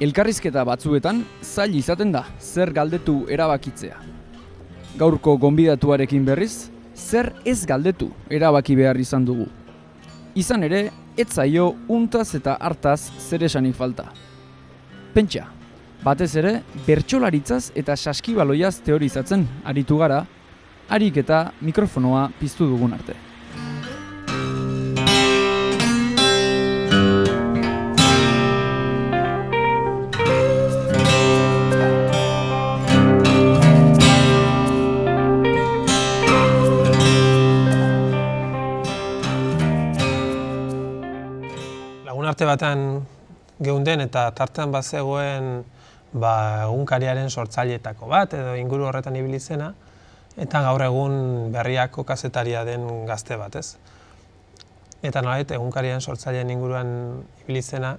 Elkarrizketa batzuetan zail izaten da zer galdetu erabakitzea. Gaurko gonbidatuarekin berriz, zer ez galdetu erabaki behar izan dugu. Izan ere, ez zaio untaz eta hartaz zer esanik falta. Pentsa, batez ere, bertsolaritzaz eta saskibaloiaz teorizatzen aritu gara, harik eta mikrofonoa piztu dugun arte. Arte batean geunden eta tartean bazegoen egunkariaren sortzaileetako bat edo inguru horretan ibili zena, eta gaur egun Berriako kazetaria den gazte bat, ez? Eta nolabait egunkariaren sortzaileen inguruan ibili zena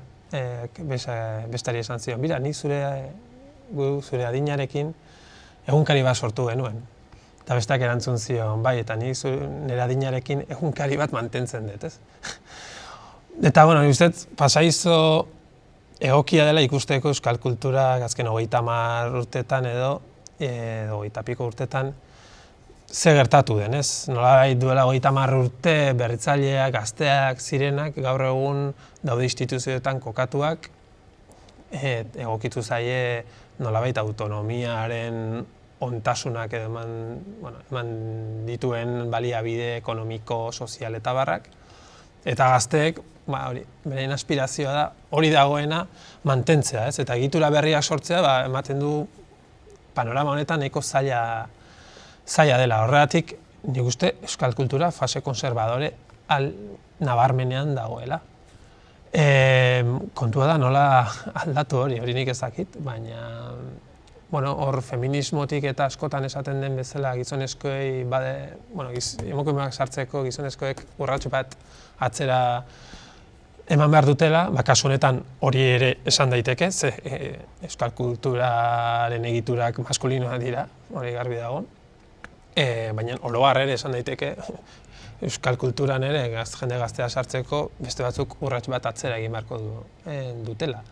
bestari esan zion, bira, nik zure adinarekin egunkari bat sortu genuen. Eta besteak erantzun zion, bai, eta nik nire adinarekin egunkari bat mantentzen dut, ez? Eta, bueno, ustez, pasaizo egokia dela ikusteko euskal kultura azken 30 urtetan edo 20 piko urtetan ze gertatu den, ez? Nolabait duela 30 urte berritzaileak, gazteak zirenak, gaur egun daude instituzioetan kokatuak, egokitu zaie nolabait autonomiaren ontasunak edo eman dituen baliabide ekonomiko, sozial eta barrak. Eta gazteek, beraien aspirazioa da, hori dagoena mantentzea, ez? Eta egitura berriak sortzea ematen du panorama honetan nahiko zaila dela. Horregatik, nik uste euskal kultura fase konservadore nabarmenean dagoela. Kontua da nola aldatu hori nik ez dakit, baina hor feminismotik eta askotan esaten den bezala gizonezkoei emakumeak sartzeko gizonezkoek urrats bat atzera eman behar dutela, kasu honetan hori ere esan daiteke, ze euskal kulturaren egiturak maskulinoak dira, hori garbi dago. Baina oroar ere esan daiteke euskal kulturan ere jende gaztea sartzeko beste batzuk urrats bat atzera egin beharko dutela.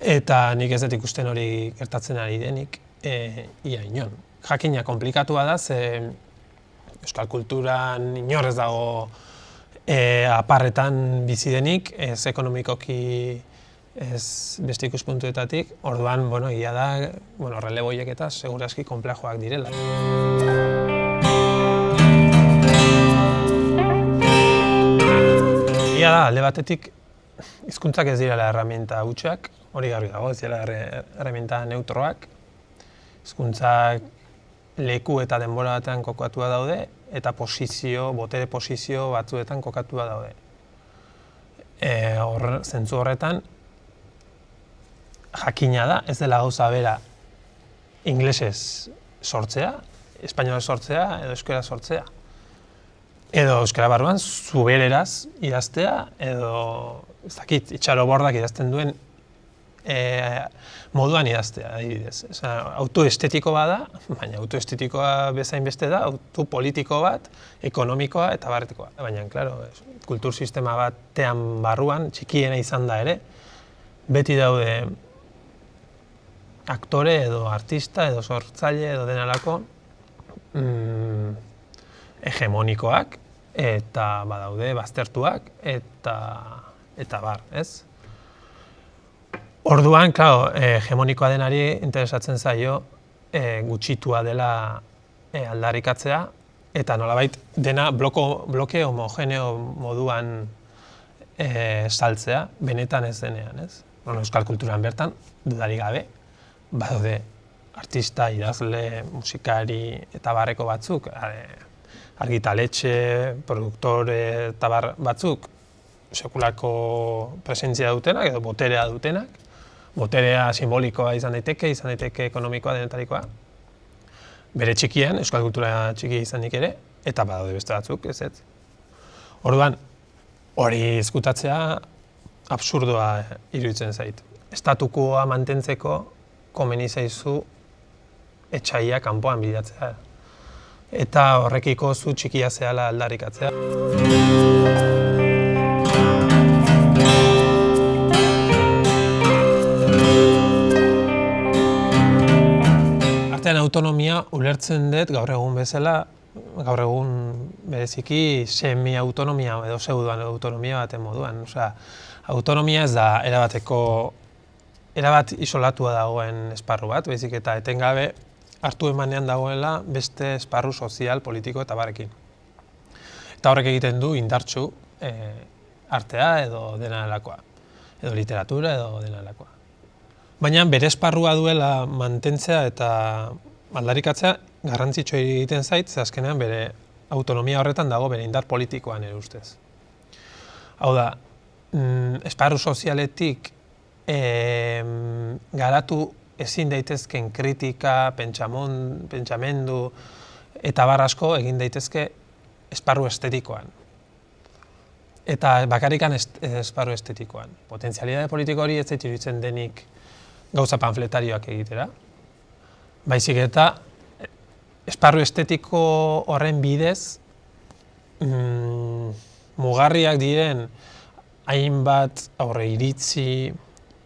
Eta nik ez dut ikusten hori gertatzen ari denik ia inon. Jakina konplikatua da, ze euskal kulturan inor ez dago aparretan bizi denik, ez ekonomikoki ez beste ikuspuntuetatik, orduan, egia da, releboiek eta segurazki konplexuak direla. Egia da, alde batetik, hizkuntzak ez direla erraminta hutsak, hori garbi dago, ez dira erreminta neutroak. Hizkuntzak leku eta denbora batean kokatua daude, eta botere posizio batzuetan kokatua daude. Zentzu horretan, jakina da, ez dela gauza bera ingelesez sortzea, espainolez sortzea edo euskera sortzea. Edo euskara barruan zubereraz idaztea, edo ez dakit, Itxaro Bordak idazten duen moduan idaztea, adibidez. Autoestetiko bada, baina autoestetikoa bezain beste da, autopolitiko bat, ekonomikoa eta barretikoa. Baina, klaro, kultur sistema batean barruan, txikiena izan da ere, beti daude aktore edo artista edo sortzaile edo denalako hegemonikoak eta badaude baztertuak eta bar, ez? Orduan, hegemonikoa denari interesatzen zaio gutxitua dela aldarrikatzea eta nolabait dena bloke homogeneo moduan saltzea, benetan ez denean, ez? Euskal kulturan bertan, dudarik gabe, badaude artista, idazle, musikari eta barreko batzuk, argitaletxe, produktore eta bar batzuk, sekulako presentzia dutenak edo boterea dutenak, boterea simbolikoa izan daiteke ekonomikoa denetarikoa. Bere txikian, euskal kultura txiki izanik ere, eta badaude beste batzuk, ez. Orduan, hori ezkutatzea absurdoa iruditzen zait. Estatukoa mantentzeko komeni zaizu etxaia kanpoan bilatzea. Eta horrekiko zu txikia zehala aldarrikatzea. autonomia ulertzen dut gaur egun bezala, gaur egun bereziki semi-autonomia edo pseudo-autonomia baten moduan. Osea, autonomia ez da erabat isolatua dagoen esparru bat, baizik eta etengabe hartu emanean dagoela beste esparru sozial, politiko eta barekin. Eta horrek egiten du indartsu artea edo dena delakoa, edo literatura edo dena delakoa. Baina bere esparrua duela mantentzea eta aldarrikatzea garrantzitsua egiten zait, ze azkenean bere autonomia horretan dago bere indar politikoan ere ustez. Hau da, esparru sozialetik garatu ezin daitezken kritika, pentsamendu eta bar asko egin daitezke esparru estetikoan. Eta bakarrikan esparru estetikoan. Potentzialidade politiko hori ez zait iruditzen denik gauza panfletarioak egitera. Baizik eta esparru estetiko horren bidez mugarriak diren hainbat aurre iritzi,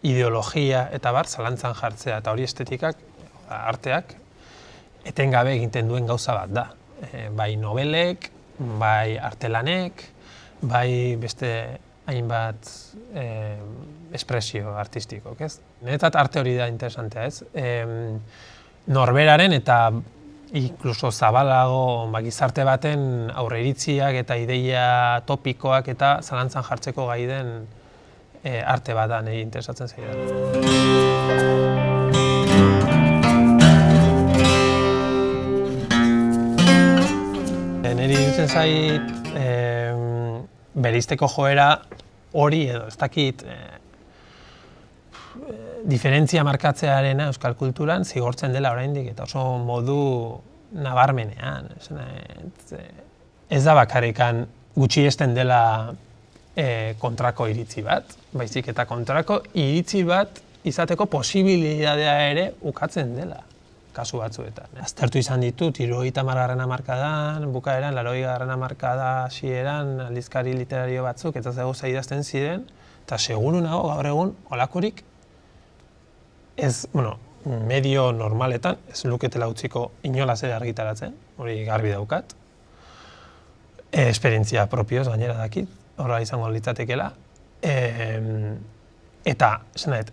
ideologia eta bar zalantzan jartzea, eta hori estetikak, arteak, etengabe egiten duen gauza bat da. Bai nobelek, bai artelanek, bai beste hainbat espresio artistikok, ez? Niretzat arte hori da interesantea, ez? Norberaren eta inkluso zabalago gizarte baten aurreiritziak eta ideia topikoak eta zalantzan jartzeko gai den arte bat da niri interesatzen zaidan. Niri iruditzen zait bereizteko joera hori edo ez dakit diferentzia markatzearena euskal kulturan zigortzen dela oraindik eta oso modu nabarmenean. Ez da bakarrikan gutxiesten dela kontrako iritzi bat, baizik eta kontrako iritzi bat izateko posibilitatea ere ukatzen dela kasu batzuetan. Aztertu izan ditut 70. hamarkadan, bukaeran 80. hamarkada hasieran aldizkari literario batzuk eta gauza idazten ziren, eta seguru nago gaur egun holakorik ez, medio normaletan ez luketela utziko inolaz ere argitaratzen, hori garbi daukat. Esperientzia propioz gainera dakit, horra izango litzatekeela. Eta,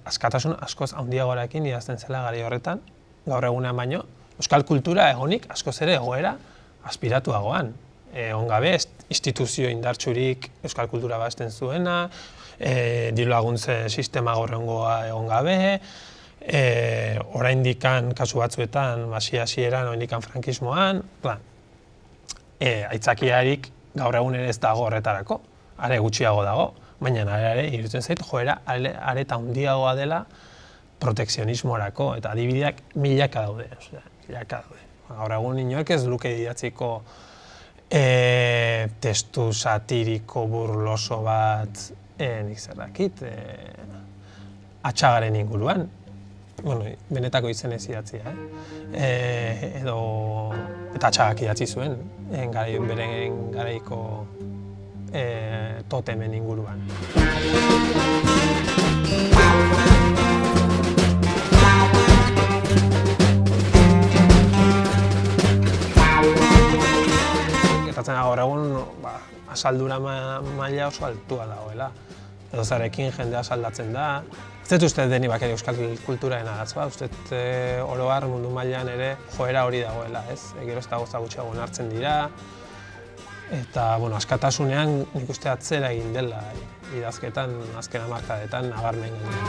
askatasun askoz handiagoarekin idazten zela gari horretan, gaur egunean baino, euskal kultura egonik askoz ere egoera aspiratuagoan. Egon gabe, instituzio indartsurik euskal kultura bazten zuena, diru laguntze sistema gorrengoa egon gabe, oraindikan kasu batzuetan, hasieran oraindikan frankismoan, aitzakiarik gaur egun ere ez dago horretarako, are gutxiago dago, baina ere iruditzen zait joera are eta handiagoa dela protekzionismorako, eta adibideak milaka daude. Gaur egun inork ez luke idatziko testu satiriko burloso bat, nik zer dakit, Atxagaren inguruan, benetako izenez idatzia, eta Atxagak idatzi zuen, beren garaiko totemen inguruan. Gertatzen gaur egun asaldura maila oso altua dagoela. Edozarekin jendea asaldatzen da. Ez dut uste deni bakari euskal kulturaren arazoa, uste oro har mundu mailan ere joera hori dagoela, ez? Gero ez da gauza gutxiago onartzen dira. Eta, askatasunean nik uste atzera egin dela idazketan, azken hamarkadetan nabarmen gainera.